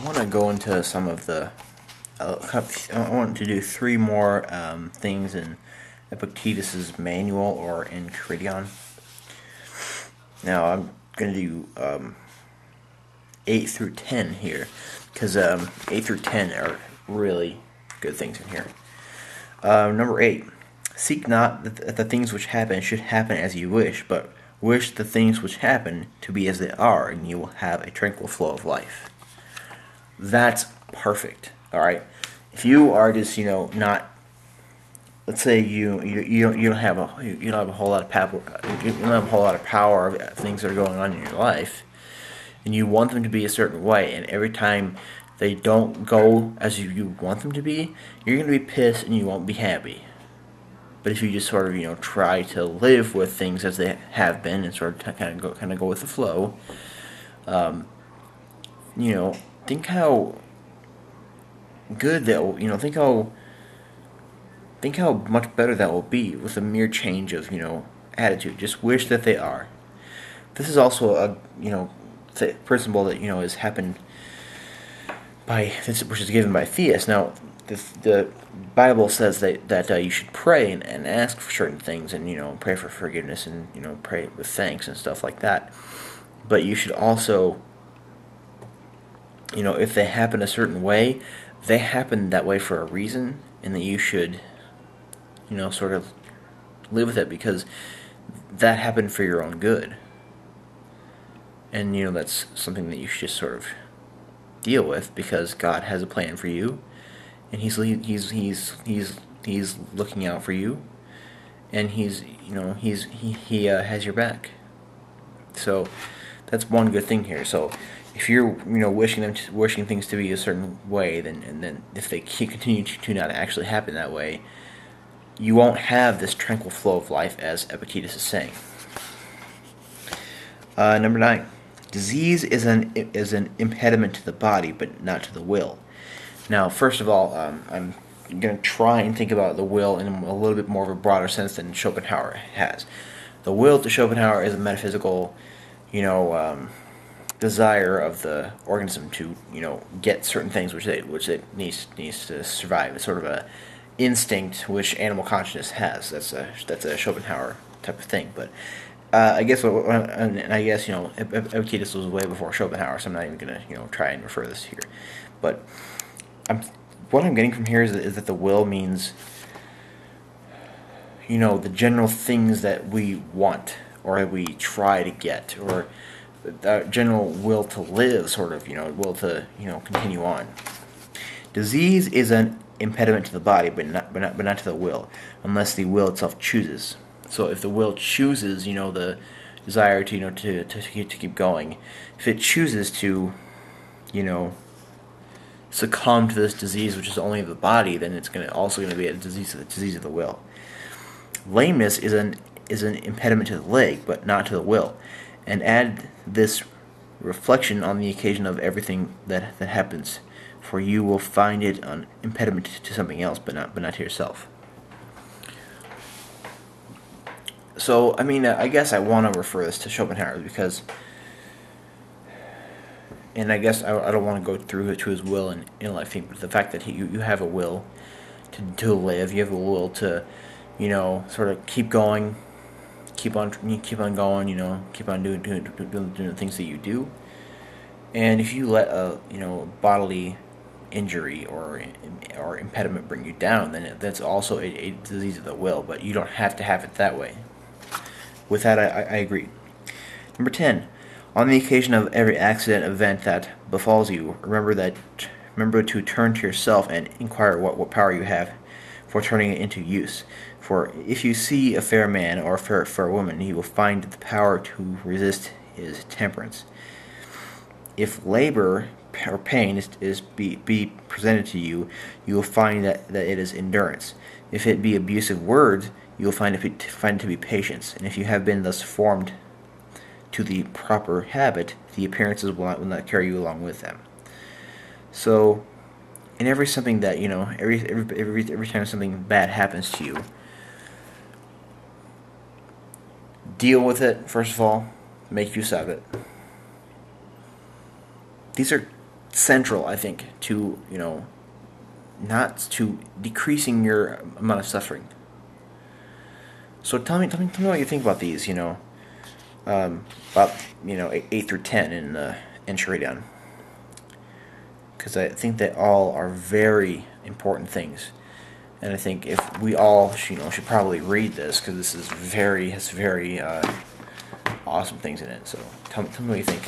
I want to go into some of the. I want to do three more things in Epictetus's manual or Enchiridion. Now I'm going to do 8 through 10 here, because 8 through 10 are really good things in here. Number 8. Seek not that the things which happen should happen as you wish, but wish the things which happen to be as they are, and you will have a tranquil flow of life. That's perfect. All right. If you are just not, let's say you don't have a whole lot of power, you don't have a whole lot of power of things that are going on in your life, and you want them to be a certain way, and every time they don't go as you want them to be, you're going to be pissed and you won't be happy. But if you just sort of try to live with things as they have been and sort of kind of go with the flow, think how good that will, think how much better that will be with a mere change of attitude. Just wish that they are. This is also a principle that is happened by which is given by theists. Now, the Bible says that you should pray and ask for certain things, and pray for forgiveness, and pray with thanks and stuff like that. But you should also, if they happen a certain way, they happen that way for a reason, and that you should sort of live with it, because that happened for your own good. And that's something that you should just sort of deal with, because God has a plan for you, and he's looking out for you, and he has your back. So that's one good thing here. So if you're wishing things to be a certain way, then if they continue to not actually happen that way, you won't have this tranquil flow of life, as Epictetus is saying. Number 9. Disease is an impediment to the body, but not to the will. Now, first of all, I'm going to try and think about the will in a little bit more of a broader sense than Schopenhauer has. The will to Schopenhauer is a metaphysical, desire of the organism to, get certain things which it needs to survive. It's sort of a instinct which animal consciousness has. That's a Schopenhauer type of thing, but. I guess Epictetus was way before Schopenhauer, so I'm not even gonna try and refer this here. But what I'm getting from here is that the will means the general things that we want or that we try to get, or the general will to live, sort of will to continue on. Disease is an impediment to the body, but not to the will, unless the will itself chooses. So if the will chooses, the desire to keep going, if it chooses to, succumb to this disease, which is only of the body, then it's also going to be a disease of the will. Lameness is an impediment to the leg, but not to the will. And add this reflection on the occasion of everything that happens, for you will find it an impediment to something else, but not to yourself. So, I guess I want to refer this to Schopenhauer because, and I guess I don't want to go through to his will and intellect thing, but the fact that you have a will to live, you have a will to, sort of keep going, keep on going, keep on doing the things that you do, and if you let a bodily injury or impediment bring you down, then that's also a disease of the will, but you don't have to have it that way. With that, I agree. Number 10. On the occasion of every accident event that befalls you, remember to turn to yourself and inquire what power you have for turning it into use. For if you see a fair man or a fair woman, you will find that the power to resist is temperance. If labor or pain be presented to you, you will find that it is endurance. If it be abusive words, you will find it to be patience. And if you have been thus formed to the proper habit, the appearances will not carry you along with them. So, in every something that every time something bad happens to you, deal with it first of all. Make use of it. These are central, I think, to, not to decreasing your amount of suffering. So tell me what you think about these. About 8 through 10 in Enchiridion, because I think they all are very important things, and I think if we all should probably read this, because this is has very awesome things in it. So tell me what you think.